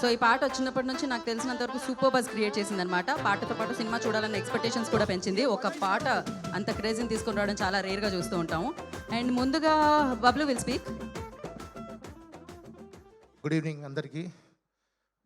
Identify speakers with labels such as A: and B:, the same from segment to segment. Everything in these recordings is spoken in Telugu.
A: సో ఈ పాట వచ్చినప్పటి నుంచి నాకు తెలిసినంత వరకు సూపర్ బజ్ క్రియేట్ చేసిందనమాట. పాటతో పాటు సినిమా చూడాలన్న ఎక్స్పెక్టేషన్స్ కూడా పెంచింది. ఒక పాట అంత క్రేజీని తీసుకొని రావడం చాలా రేర్గా చూస్తూ ఉంటాము. అండ్ ముందుగా Bablu will speak.
B: Good evening అందరికీ.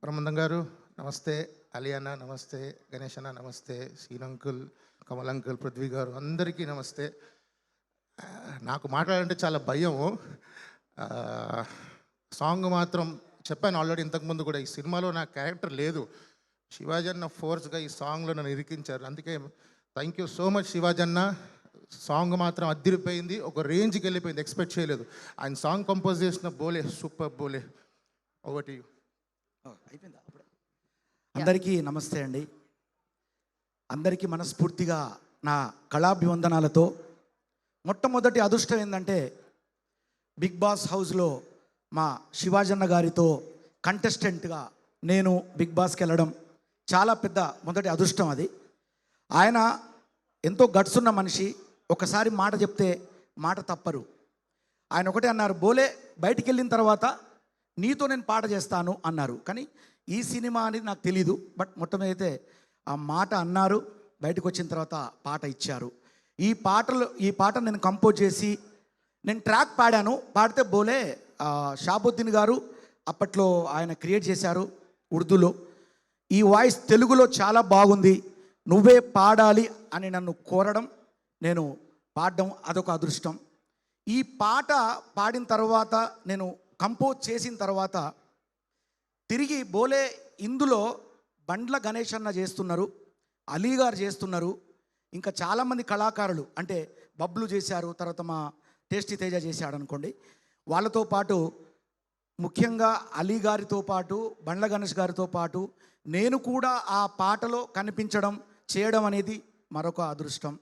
B: బ్రహ్మానందం గారు నమస్తే, అలీ అన్న నమస్తే, గణేష్ అన్న నమస్తే, సీన్ అంకుల్, కమల్ అంకుల్, పృథ్వీ గారు అందరికీ నమస్తే. నాకు మాట్లాడాలంటే చాలా భయం. సాంగ్ మాత్రం చెప్పాను ఆల్రెడీ ఇంతకుముందు కూడా, ఈ సినిమాలో నా క్యారెక్టర్ లేదు. శివాజీ అన్న ఫోర్స్గా ఈ సాంగ్లో నన్ను ఇరికించారు. అందుకే thank you so much Shivaji అన్న. సాంగ్ మాత్రం అద్దిరిపోయింది, ఒక రేంజ్కి వెళ్ళిపోయింది, ఎక్స్పెక్ట్ చేయలేదు. ఆయన సాంగ్ కంపోజ్ చేసిన బోలే సూపర్ బోలే. ఒకటి
C: అయిపోయిందా? అందరికీ నమస్తే అండి. అందరికీ మనస్ఫూర్తిగా నా కళాభివందనాలతో. మొట్టమొదటి అదృష్టం ఏంటంటే బిగ్ బాస్ హౌస్లో మా శివాజన్న గారితో కంటెస్టెంట్గా నేను బిగ్ బాస్కి వెళ్ళడం చాలా పెద్ద మొదటి అదృష్టం అది. ఆయన ఎంతో గట్స్ ఉన్న మనిషి, ఒకసారి మాట చెప్తే మాట తప్పరు. ఆయన ఒకటే అన్నారు, బోలే బయటికి వెళ్ళిన తర్వాత నీతో నేను పాట చేస్తాను అన్నారు. కానీ ఈ సినిమా అనేది నాకు తెలీదు, బట్ మొట్టమొదటి ఆ మాట అన్నారు. బయటకు వచ్చిన తర్వాత పాట ఇచ్చారు. ఈ పాట నేను కంపోజ్ చేసి నేను ట్రాక్ పాడాను. పాడితే బోలే షాబుద్దీన్ గారు అప్పట్లో ఆయన క్రియేట్ చేశారు ఉర్దూలో. ఈ వాయిస్ తెలుగులో చాలా బాగుంది, నువ్వే పాడాలి అని నన్ను కోరడం, నేను పాడడం అదొక అదృష్టం. ఈ పాట పాడిన తర్వాత, నేను కంపోజ్ చేసిన తర్వాత తిరిగి బోలే ఇందులో బండ్ల గణేష్ అన్న చేస్తున్నారు, అలీ గారు చేస్తున్నారు, ఇంకా చాలామంది కళాకారులు అంటే బబ్లు చేశారు, తర్వాత మా టేస్టీ తేజ చేశాడు అనుకోండి. వాళ్ళతో పాటు ముఖ్యంగా అలీ గారితో పాటు బండ్ల గణేష్ గారితో పాటు నేను కూడా ఆ పాటలో కనిపించడం చేయడం అనేది మరొక అదృష్టం.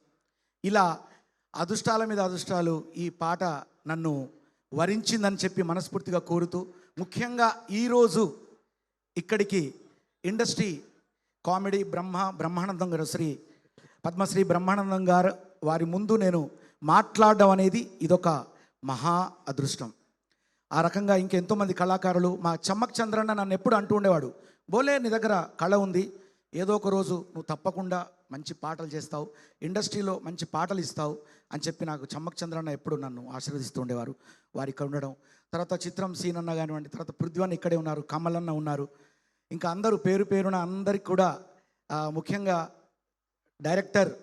C: ఇలా అదృష్టాల మీద అదృష్టాలు ఈ పాట నన్ను వరించిందని చెప్పి మనస్ఫూర్తిగా కోరుతూ, ముఖ్యంగా ఈరోజు ఇక్కడికి ఇండస్ట్రీ కామెడీ బ్రహ్మానందం గారు, పద్మశ్రీ బ్రహ్మానందం గారు వారి ముందు నేను మాట్లాడడం అనేది ఇదొక మహా అదృష్టం. ఆ రకంగా ఇంకెంతోమంది కళాకారులు, మా చమ్మక్ చంద్రన్న నన్ను ఎప్పుడు అంటూ ఉండేవాడు, బోలే నీ దగ్గర కళ ఉంది, ఏదో ఒక రోజు నువ్వు తప్పకుండా మంచి పాటలు చేస్తావు, ఇండస్ట్రీలో మంచి పాటలు ఇస్తావు అని చెప్పి నాకు చమ్మక్ చంద్రన్న ఎప్పుడు నన్ను ఆశీర్వదిస్తూ ఉండేవారు. వారు ఇక్కడ ఉండడం, తర్వాత చిత్రం సీన్ అన్న కానివ్వండి, తర్వాత పృథ్వీ అన్న ఇక్కడే ఉన్నారు, కమల్ అన్న ఉన్నారు, ఇంకా అందరూ పేరు పేరున అందరికి కూడా ముఖ్యంగా డైరెక్టర్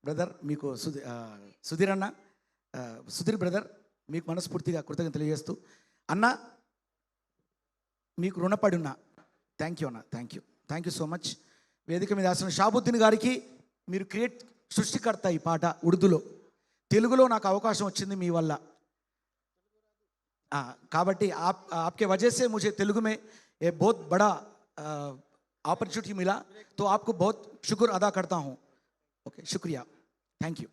C: బ్రదర్ మీకు సుధీర్ బ్రదర్ మీకు మనస్ఫూర్తిగా కృతజ్ఞతలు తెలియజేస్తూ, అన్న మీకు రుణపడి ఉన్నా. థ్యాంక్ యూ అన్న, థ్యాంక్ యూ సో మచ్. వేదిక మీద ఆసిన షాబుద్దీన్ గారికి, మీరు సృష్టికర్త ఈ పాట ఉర్దూలో. తెలుగులో నాకు అవకాశం వచ్చింది మీ వల్ల, కాబట్టి आपके वजह से मुझे तेलुगु में ये बहुत बड़ा अपॉर्चुनिटी मिला, तो आपको बहुत शुक्र अदा करता हूँ. ఓకే, శుక్రియా, థ్యాంక్ యూ.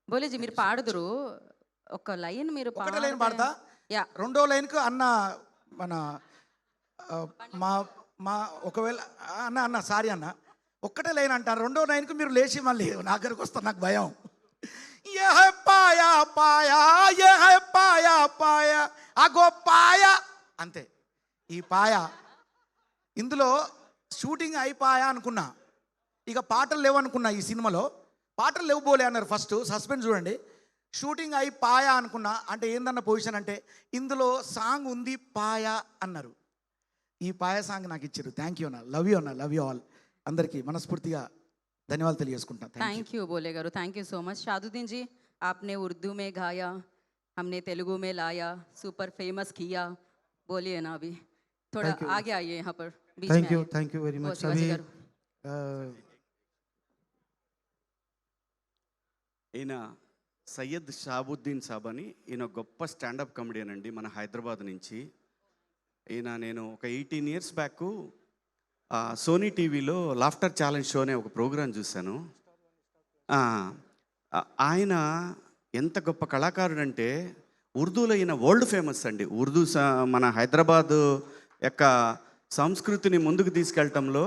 A: బోలేజీ మీరు పాడుదురు, ఒక లైన్ మీరు
C: ఒకటే లైన్ పాడతా.
A: యా,
C: రెండో లైన్కు అన్న మన మా ఒకవేళ అన్న సారీ అన్న, ఒక్కటే లైన్ అంటారు, రెండో లైన్కు మీరు లేచి మళ్ళీ నా దగ్గరకు వస్తారు, నాకు భయం. ये है पाया पाया, ये है पाया पाया, అగో పాయ అంతే. ఈ పాయ ఇందులో షూటింగ్ అయిపోయా అనుకున్నా, ఇక పాటలు లేవనుకున్నా. ఈ సినిమాలో పాటలు లేవు బోలే అన్నారు. ఫస్ట్ సస్పెన్స్ చూడండి, షూటింగ్ అయిపోయా అనుకున్నా. అంటే ఏందన్న పొజిషన్ అంటే ఇందులో సాంగ్ ఉంది పాయ అన్నారు. ఈ పాయ సాంగ్ నాకు ఇచ్చారు. థ్యాంక్ యూ అన్న, లవ్ యూ ఆల్. అందరికీ మనస్ఫూర్తిగా ధన్యవాదాలు తెలియజేసుకుంటాను.
A: थैंक यू बोले गारू, थैंक यू सो मच. शादुद्दीन जी, आपने उर्दू में गाया, हमने तेलुगु में लाया, सुपर फेमस किया. बोलिए ना, अभी थोड़ा आगे आइए यहाँ पर बीच में.
D: Thank you very much.
A: अभी
E: ఈయన సయ్యద్ షాబుద్దీన్ సాబ్ అని, ఈయన గొప్ప స్టాండప్ కమెడియన్ అండి, మన హైదరాబాద్ నుంచి. ఈయన నేను ఒక 18 years బ్యాక్ సోనీ టీవీలో లాఫ్టర్ ఛాలెంజ్ షో అనే ఒక ప్రోగ్రాం చూశాను. ఆయన ఎంత గొప్ప కళాకారుడు అంటే, ఉర్దూలో ఈయన వరల్డ్ ఫేమస్ అండి. మన హైదరాబాద్ యొక్క సంస్కృతిని ముందుకు తీసుకెళ్ళటంలో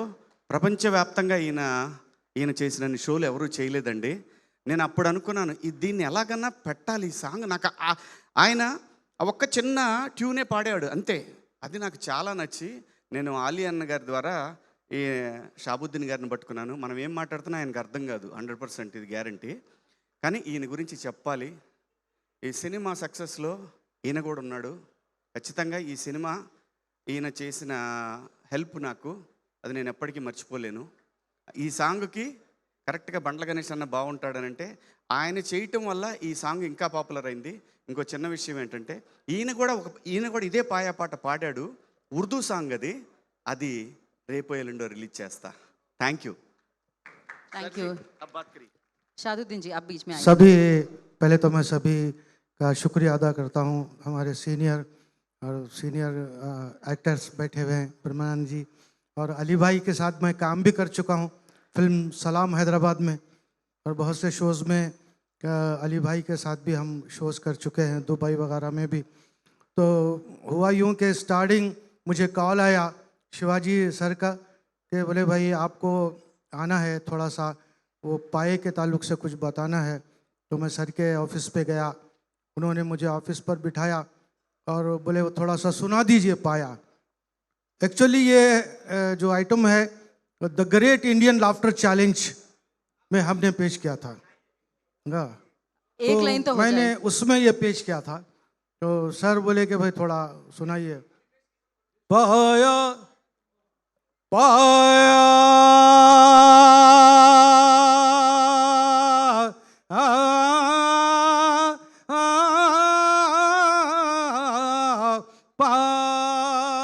E: ప్రపంచవ్యాప్తంగా ఈయన చేసిన షోలు ఎవరూ చేయలేదండి. నేను అప్పుడు అనుకున్నాను, దీన్ని ఎలాగన్నా పెట్టాలి ఈ సాంగ్. నాకు ఆయన ఒక్క చిన్న ట్యూనే పాడాడు అంతే, అది నాకు చాలా నచ్చి నేను ఆలీ అన్న గారి ద్వారా ఈ షాబుద్దీన్ గారిని పట్టుకున్నాను. మనం ఏం మాట్లాడుతున్నా ఆయనకు అర్థం కాదు, 100% ఇది గ్యారంటీ. కానీ ఈయన గురించి చెప్పాలి. ఈ సినిమా సక్సెస్లో ఈయన కూడా ఉన్నాడు. ఖచ్చితంగా ఈ సినిమా ఈయన చేసిన హెల్ప్ నాకు అది నేను ఎప్పటికీ మర్చిపోలేను. ఈ సాంగ్కి కరెక్ట్గా బండ్ల గణేష్ అన్న బాగుంటాడనంటే ఆయన చేయటం వల్ల ఈ సాంగ్ ఇంకా పాపులర్ అయింది. ఇంకో చిన్న విషయం ఏంటంటే ఈయన కూడా ఇదే పాయా పాట పాడాడు, ఉర్దూ సాంగ్ అది రేపు ఎల్లుండో రిలీజ్ చేస్తా. Thank you.
A: शाहदुद्दीन जी, आप बीच में आइए.
D: सभी पहले तो मैं सभी का शुक्रिया अदा करता हूँ. हमारे सीनियर एक्टर्स बैठे हुए हैं, परमानंद जी और अली भाई के साथ मैं काम भी कर चुका हूँ फिल्म सलाम हैदराबाद में, और बहुत से शोज़ में अली भाई के साथ भी हम शोज़ कर चुके हैं, दुबई वगैरह में भी. तो हुआ यूँ कि स्टार्टिंग मुझे कॉल आया शिवाजी सर का कि बोले भाई आपको आना है, थोड़ा सा वो पाए के ताल्लुक़ से कुछ बताना है. तो मैं सर के ऑफिस पे गया, उन्होंने मुझे ऑफिस पर बिठाया और बोले वो थोड़ा सा सुना दीजिए पाया. एक्चुअली ये जो आइटम है the great Indian laughter challenge में हमने पेश किया था.
A: एक लाइन तो हो
D: मैंने
A: जाए.
D: उसमें ये पेश किया था. तो सर बोले कि भाई थोड़ा सुनाइए. पाया पाया पाया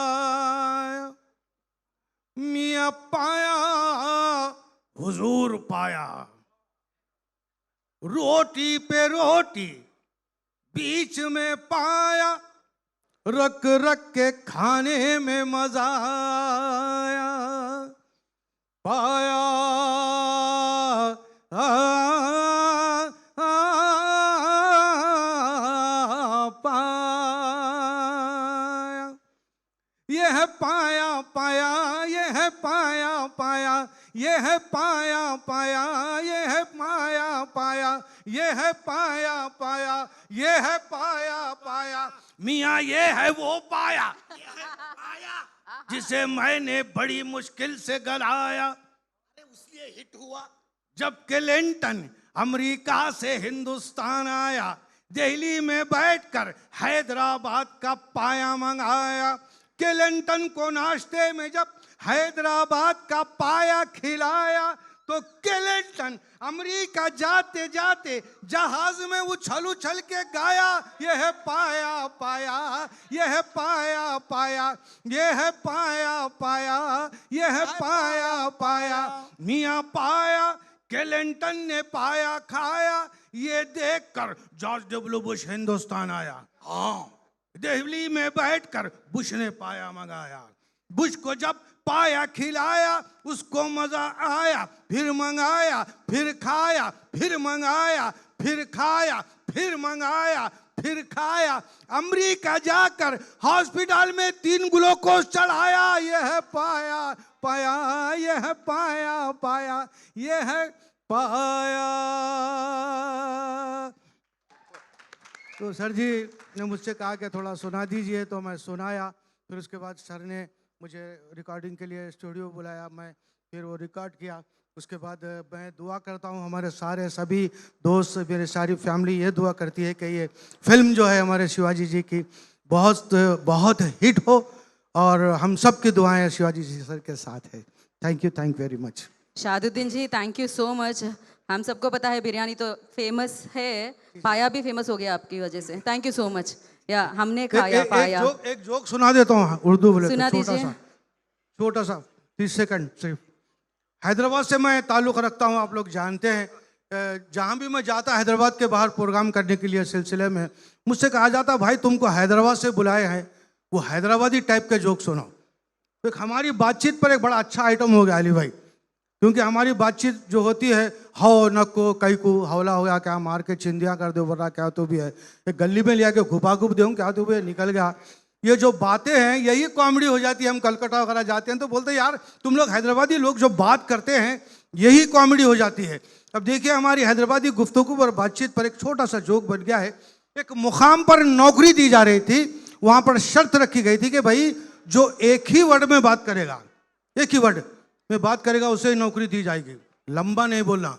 D: मियाँ पाया हुजूर पाया, रोटी पे रोटी बीच में पाया, रख रख के खाने में मजा आया. पाया पाया ये है पाया पाया, ये है पाया पाया, ये है पाया पाया, ये है पाया पाया, ये है पाया पाया, ये है पाया पाया. मियाँ ये है वो पाया, ये है पाया जिसे मैंने बड़ी मुश्किल से गलाया. उसलिए हिट हुआ जब क्लिंटन अमेरिका से हिंदुस्तान आया, दिल्ली में बैठकर हैदराबाद का पाया मंगाया. क्लिंटन को नाश्ते में जब हैदराबाद का पाया खिलाया तो क्लिंटन अमेरिका जाते जाते जहाज में उछल उछल के गाया, ये है पाया पाया, ये है पाया पाया, ये है पाया पाया, ये है पाया पाया. मियाँ पाया क्लिंटन ने पाया खाया, ये देखकर जॉर्ज डब्ल्यू बुश हिंदुस्तान आया. हाँ, दिल्ली में बैठकर बुश ने पाया मंगाया. बुश को जब पाया खिलाया उसको मजा आया, फिर मंगाया, फिर खाया, फिर मंगाया, फिर खाया, फिर मंगाया, फिर खाया. अमेरिका जाकर हॉस्पिटल में 3 ग्लूकोज चढ़ाया. ये है पाया पाया, ये है पाया पाया, ये है पाया. तो सर जी ने मुझसे कहा कि थोड़ा सुना दीजिए, तो मैं सुनाया. फिर उसके बाद सर ने मुझे रिकॉर्डिंग के लिए स्टूडियो बुलाया, मैं फिर वो रिकॉर्ड किया. उसके बाद मैं दुआ करता हूँ, हमारे सारे सभी दोस्त, मेरी सारी फैमिली ये दुआ करती है कि ये फिल्म जो है हमारे शिवाजी जी की बहुत हिट हो, और हम सब की दुआएं शिवाजी जी सर के साथ है. Thank you very much.
A: Shahaduddin ji, thank you so much. हम सबको पता है बिरयानी तो फेमस है, पाया भी फेमस हो गया आपकी वजह से. Thank you so much. या हमने खाया पाया.
D: एक जोक सुना देता हूँ उर्दू बोले
A: सुना
D: तो,
A: दीजिए.
D: छोटा सा 30 सेकंड सिर्फ. हैदराबाद से मैं ताल्लुक़ रखता हूँ, आप लोग जानते हैं. जहाँ भी मैं जाता हैदराबाद के बाहर प्रोग्राम करने के लिए सिलसिले में, मुझसे कहा जाता भाई तुमको हैदराबाद से बुलाए हैं, वो हैदराबादी टाइप के जोक सुनो. तो एक हमारी बातचीत पर एक बड़ा अच्छा आइटम हो गया अली भाई, क्योंकि हमारी बातचीत जो होती है हो नको कई को हौला हो गया, क्या मार के चिंदिया कर दो वरना क्या तो भी है, एक गली में लिया के घुपा घुप दूँ क्या तो भी निकल गया. ये जो बातें हैं यही कॉमेडी हो जाती है. हम कलकत्ता वगैरह जाते हैं तो बोलते हैं यार तुम लोग हैदराबादी लोग जो बात करते हैं यही कॉमेडी हो जाती है. अब देखिए हमारी हैदराबादी गुफ्तगू पर बातचीत पर एक छोटा सा जोक बन गया है. एक मुकाम पर नौकरी दी जा रही थी, वहाँ पर शर्त रखी गई थी कि भाई जो एक ही वर्ड में बात करेगा, एक ही वर्ड में बात करेगा, उसे ही नौकरी दी जाएगी। लंबा नहीं बोलना।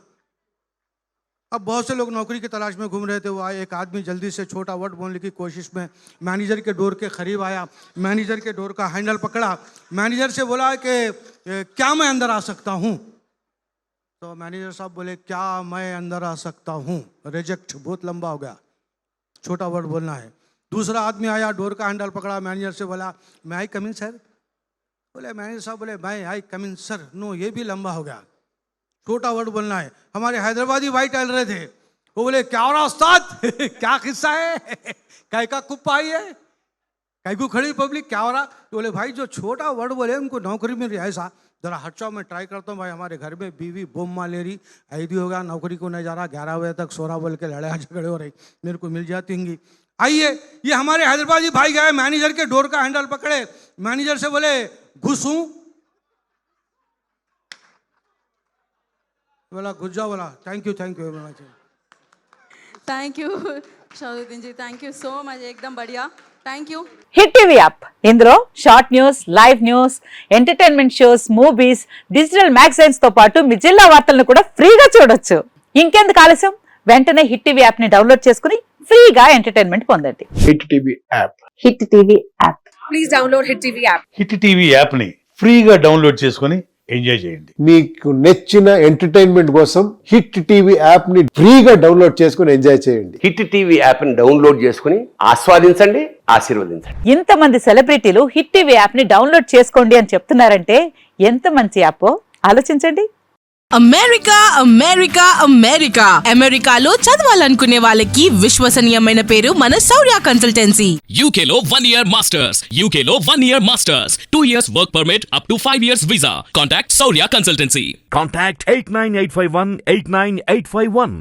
D: अब बहुत से लोग नौकरी की तलाश में घूम रहे थे, वो आए, एक आदमी जल्दी से छोटा वर्ड बोलने की कोशिश में मैनेजर के डोर के करीब आया, मैनेजर के डोर का हैंडल पकड़ा, मैनेजर से बोला कि क्या मैं अंदर आ सकता हूँ? तो मैनेजर साहब बोले क्या मैं अंदर आ सकता हूँ? रिजेक्ट, बहुत लंबा हो गया, छोटा वर्ड बोलना है। दूसरा आदमी आया, डोर का हैंडल पकड़ा, मैनेजर से बोला मैं आई कम इन सर? बोले मैनेजर साहब बोले मैं आई कम इन सर, नो, ये भी लंबा हो गया, छोटा वर्ड बोलना है। हमारे हैदराबादी भाई टहल रहे थे, वो बोले क्या हो रहा उस्ताद? क्या किस्सा है? काय का कुप्पा आई है, काय को खड़ी पब्लिक, क्या हो रहा? तो बोले भाई जो छोटा वर्ड बोले उनको नौकरी मिल रही है। ऐसा जरा हटचाओ, मैं ट्राई करता हूँ भाई। हमारे घर में बीवी बोम मार ले रही, ऐदी हो गया, नौकरी को नहीं जा रहा, 11 बजे तक सोरा बोल के लड़ाई झगड़े हो रही, मेरे को मिल जाती होंगी। आइए, ये हमारे हैदराबादी भाई गए, मैनेजर के डोर का हैंडल पकड़े, मैनेजर से बोले घुसूं? बोला घुस जाओ। बोला thank you very much.
A: Thank you Shahaduddin ji, thank you so much, ఏకదమ్ బడియా, thank you.
F: Hit TV app ఇందులో short news, live news, entertainment shows, movies, digital magazines తో పాటు మీ జిల్లా వార్తలను కూడా ఫ్రీగా చూడొచ్చు. ఇంకెందుకు ఆలస్యం, వెంటనే హిట్ టీవీ యాప్ ని డౌన్లోడ్ చేసుకుని ఫ్రీగా ఎంటర్టైన్మెంట్ పొందండి.
G: Hit TV app.
F: Hit TV app please download hit TV app.
G: Hit TV యాప్ని ఫ్రీగా డౌన్లోడ్ చేసుకొని ఎంజాయ్ చేయండి.
H: మీకు నచ్చిన ఎంటర్టైన్మెంట్ కోసం హిట్ టీవీ యాప్ ని ఫ్రీగా డౌన్లోడ్ చేసుకుని ఎంజాయ్ చేయండి.
I: హిట్ టీవీ యాప్ ని డౌన్లోడ్ చేసుకుని ఆస్వాదించండి, ఆశీర్వదించండి.
F: ఇంతమంది సెలబ్రిటీలు హిట్ టీవీ యాప్ ని డౌన్లోడ్ చేసుకోండి అని చెప్తున్నారంటే ఎంత మంచి యాప్ ఆలోచించండి.
J: అమెరికా అమెరికా అమెరికా అమెరికాలో చదవాలనుకునే వాళ్ళకి విశ్వసనీయమైన పేరు మన శౌర్య కన్సల్టెన్సీ.
K: UK లో 1 year masters, UK లో 1 year masters, 2 years work permit up to 5 years visa. Contact Saurya Consultancy.
L: Contact 89851 89851.